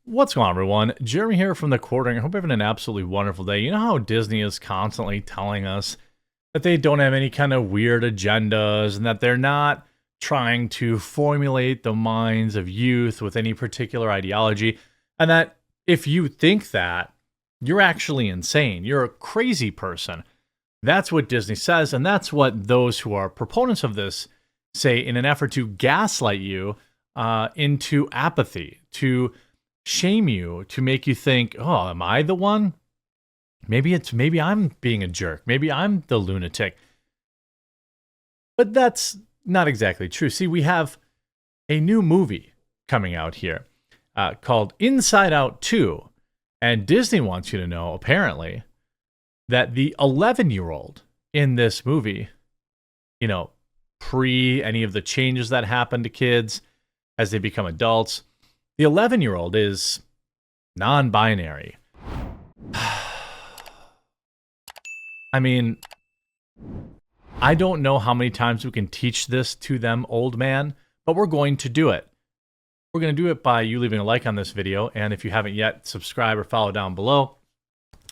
What's going on, everyone? Jeremy here from The Quartering. I hope you're having an absolutely wonderful day. You know how Disney is constantly telling us that they don't have any kind of weird agendas and that they're not trying to formulate the minds of youth with any particular ideology, and that if you think that, you're actually insane. You're a crazy person. That's what Disney says, and that's what those who are proponents of this say in an effort to gaslight you into apathy, to shame you, to make you think, oh, am I the one? Maybe I'm being a jerk. Maybe I'm the lunatic. But that's not exactly true. See, we have a new movie coming out here called Inside Out 2. And Disney wants you to know, apparently, that the 11-year-old in this movie, pre any of the changes that happen to kids as they become adults, the 11-year-old is non-binary. I mean, I don't know how many times we can teach this to them, old man, but we're going to do it. We're going to do it by you leaving a like on this video, and if you haven't yet, subscribe or follow down below.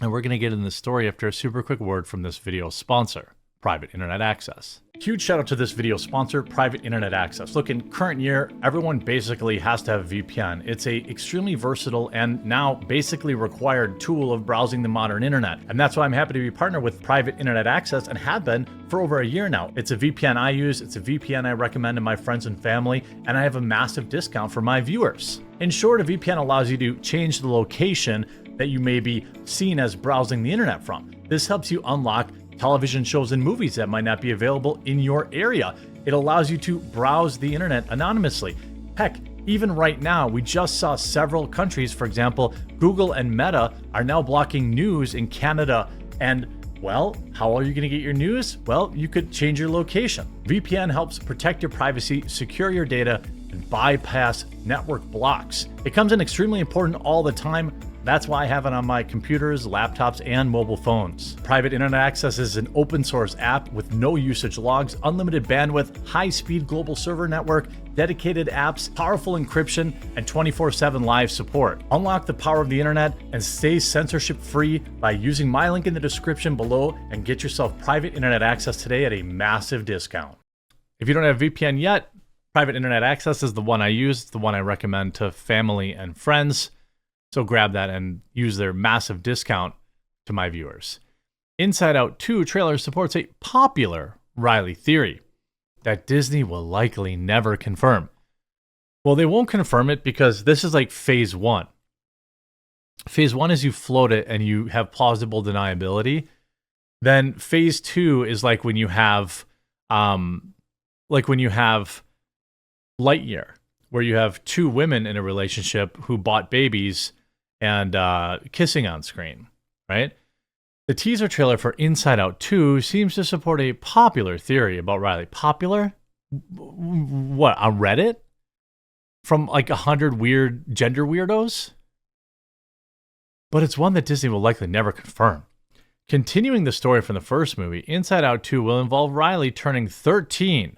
And we're going to get into the story after a super quick word from this video sponsor, Private Internet Access. Huge shout out to this video sponsor, Private Internet Access. Look, in current year, everyone basically has to have a VPN. It's a extremely versatile and now basically required tool of browsing the modern internet. And that's why I'm happy to be partnered with Private Internet Access and have been for over a year now. It's a VPN I use, it's a VPN I recommend to my friends and family, and I have a massive discount for my viewers. In short, a VPN allows you to change the location that you may be seen as browsing the internet from. This helps you unlock television shows and movies that might not be available in your area. It allows you to browse the internet anonymously. Heck, even right now, we just saw several countries, for example, Google and Meta are now blocking news in Canada. And, well, how are you going to get your news? Well, you could change your location. VPN helps protect your privacy, secure your data, and bypass network blocks. It comes in extremely important all the time. That's why I have it on my computers, laptops, and mobile phones. Private Internet Access is an open source app with no usage logs, unlimited bandwidth, high-speed global server network, dedicated apps, powerful encryption, and 24/7 live support. Unlock the power of the internet and stay censorship-free by using my link in the description below and get yourself Private Internet Access today at a massive discount. If you don't have VPN yet, Private Internet Access is the one I use. It's the one I recommend to family and friends. So grab that and use their massive discount to my viewers. Inside Out 2 trailer supports a popular Riley theory that Disney will likely never confirm. Well, they won't confirm it because this is like phase one. Phase one is you float it and you have plausible deniability. Then phase two is like when you have, Lightyear, where you have two women in a relationship who bought babies and kissing on screen, right? The teaser trailer for Inside Out 2 seems to support a popular theory about Riley. Popular? What, on Reddit? From like 100 weird gender weirdos? But it's one that Disney will likely never confirm. Continuing the story from the first movie, Inside Out 2 will involve Riley turning 13.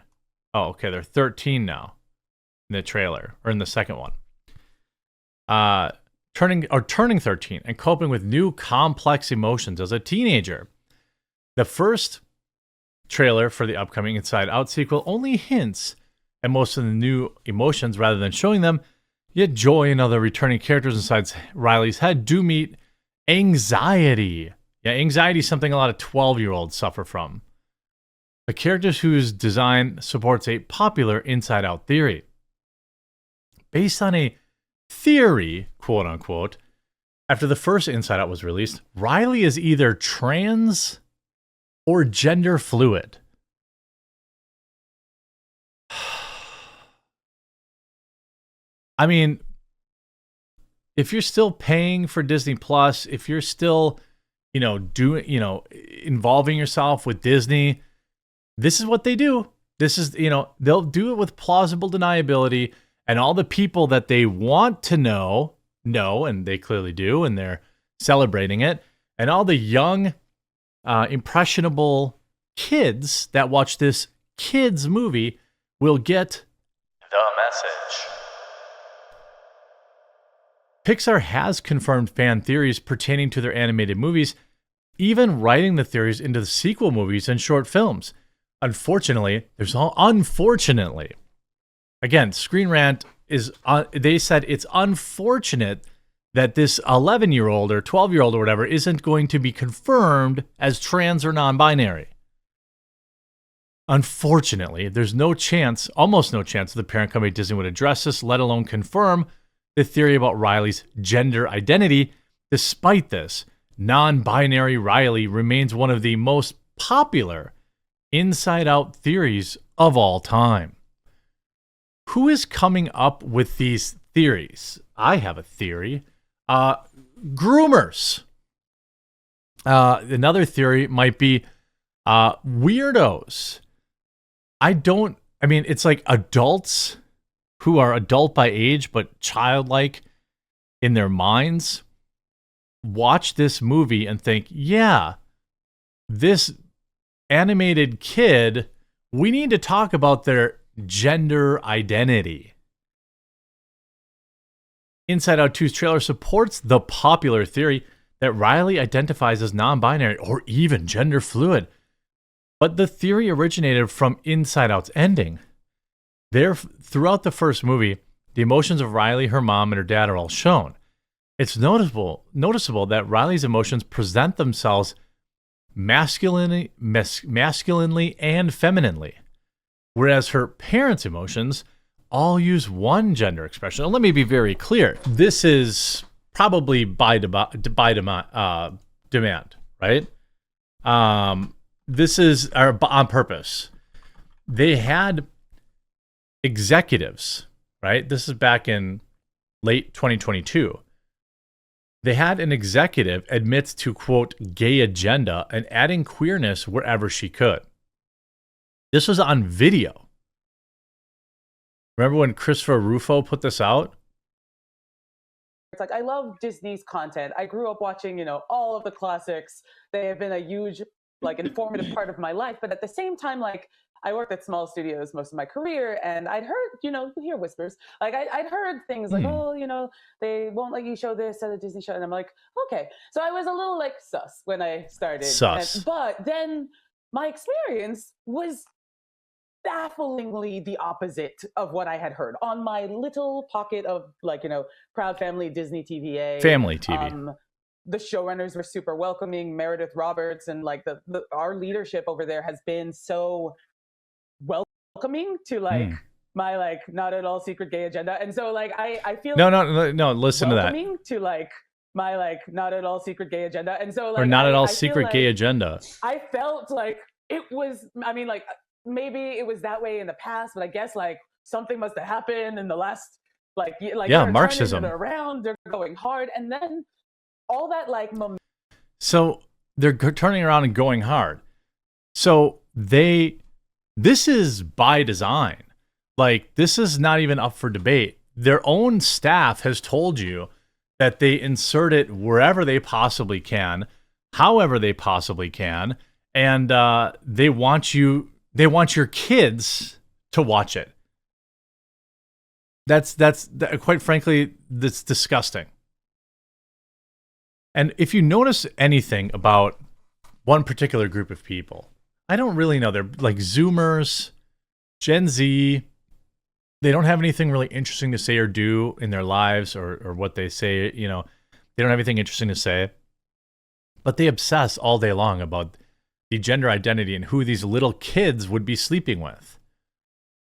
Oh, okay, they're 13 now in the trailer, or in the second one. Turning 13 and coping with new complex emotions as a teenager. The first trailer for the upcoming Inside Out sequel only hints at most of the new emotions rather than showing them, yet Joy and other returning characters inside Riley's head do meet anxiety. Yeah, anxiety is something a lot of 12-year-olds suffer from. A character whose design supports a popular Inside Out theory. Based on a theory, quote unquote, after the first Inside Out was released, Riley is either trans or gender fluid. I mean, if you're still paying for Disney Plus, if you're still, involving yourself with Disney, this is what they do. This is, they'll do it with plausible deniability. And all the people that they want to know, and they clearly do, and they're celebrating it. And all the young, impressionable kids that watch this kids movie will get the message. Pixar has confirmed fan theories pertaining to their animated movies, even writing the theories into the sequel movies and short films. Unfortunately, again, Screen Rant is, they said it's unfortunate that this 11-year-old or 12-year-old or whatever isn't going to be confirmed as trans or non-binary. Unfortunately, there's no chance, almost no chance, the parent company Disney would address this, let alone confirm the theory about Riley's gender identity. Despite this, non-binary Riley remains one of the most popular inside-out theories of all time. Who is coming up with these theories? I have a theory. Groomers. Another theory might be weirdos. It's like adults who are adult by age but childlike in their minds watch this movie and think, yeah, this animated kid, we need to talk about their gender identity. Inside Out 2's trailer supports the popular theory that Riley identifies as non-binary or even gender fluid. But the theory originated from Inside Out's ending. Throughout the first movie, the emotions of Riley, her mom, and her dad are all shown. It's noticeable that Riley's emotions present themselves masculinely and femininely, whereas her parents' emotions all use one gender expression. Now, let me be very clear. This is probably by demand, right? This is on purpose. They had executives, right? This is back in late 2022. They had an executive admit to, quote, gay agenda and adding queerness wherever she could. This was on video. Remember when Christopher Rufo put this out? It's like, I love Disney's content. I grew up watching, all of the classics. They have been a huge, informative part of my life. But at the same time, I worked at small studios most of my career, and I'd heard, you hear whispers. I'd heard things like, they won't let you show this at a Disney show. And I'm like, okay. So I was a little sus when I started. But then my experience was bafflingly the opposite of what I had heard on my little pocket of Proud Family Disney TVA. Family TV. The showrunners were super welcoming. Meredith Roberts and our leadership over there has been so welcoming to my not at all secret gay agenda. And so I feel no, listen to that. To my not at all secret gay agenda. And so or not at all secret gay agenda. I felt like it was, maybe it was that way in the past, but I guess something must have happened in the last Marxism around. They're going hard, and then all that so they're turning around and going hard. So this is by design. This is not even up for debate. Their own staff has told you that they insert it wherever they possibly can, however they possibly can, and they want your kids to watch it. That's quite frankly, that's disgusting. And if you notice anything about one particular group of people, I don't really know. They're Zoomers, Gen Z. They don't have anything really interesting to say or do in their lives or what they say. They don't have anything interesting to say. But they obsess all day long about the gender identity and who these little kids would be sleeping with.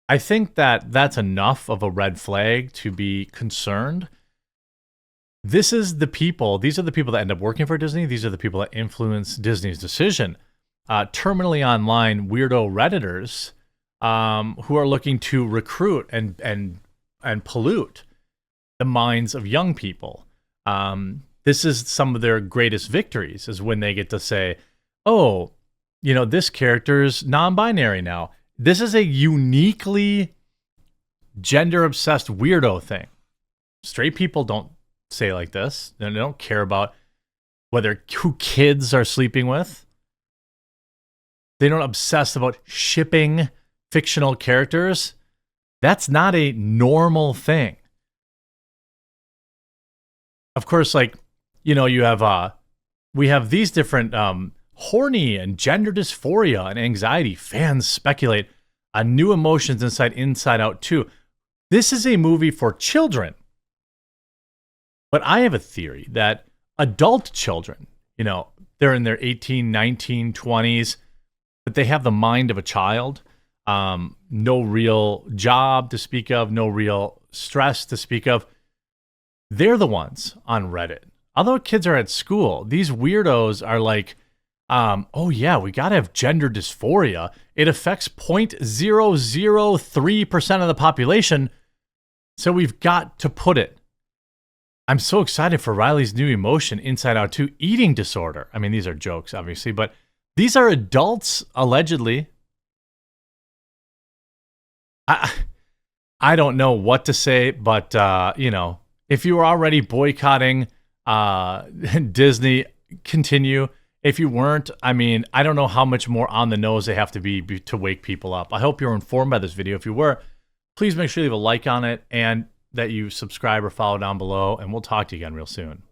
I think that that's enough of a red flag to be concerned. These are the people that end up working for Disney. These are the people that influence Disney's decision. Terminally online weirdo Redditors who are looking to recruit and pollute the minds of young people. This is some of their greatest victories, is when they get to say, oh, this character's non-binary now. This is a uniquely gender-obsessed weirdo thing. Straight people don't say like this. They don't care about who kids are sleeping with. They don't obsess about shipping fictional characters. That's not a normal thing. of course, like, you know, you have we have these different horny and gender dysphoria and anxiety. Fans speculate on new emotions Inside Out 2. This is a movie for children. But I have a theory that adult children, you know, they're in their 18, 19, 20s, but they have the mind of a child. No real job to speak of, no real stress to speak of. They're the ones on Reddit. Although kids are at school, these weirdos are like, oh yeah, we got to have gender dysphoria. It affects 0.003% of the population, so we've got to put it. I'm so excited for Riley's new emotion, Inside Out 2, eating disorder. I mean, these are jokes, obviously, but these are adults, allegedly. I don't know what to say, but, you know, if you were already boycotting Disney, continue. If you weren't, I mean, I don't know how much more on the nose they have to be to wake people up. I hope you're informed by this video. If you were, please make sure you leave a like on it and that you subscribe or follow down below, and we'll talk to you again real soon.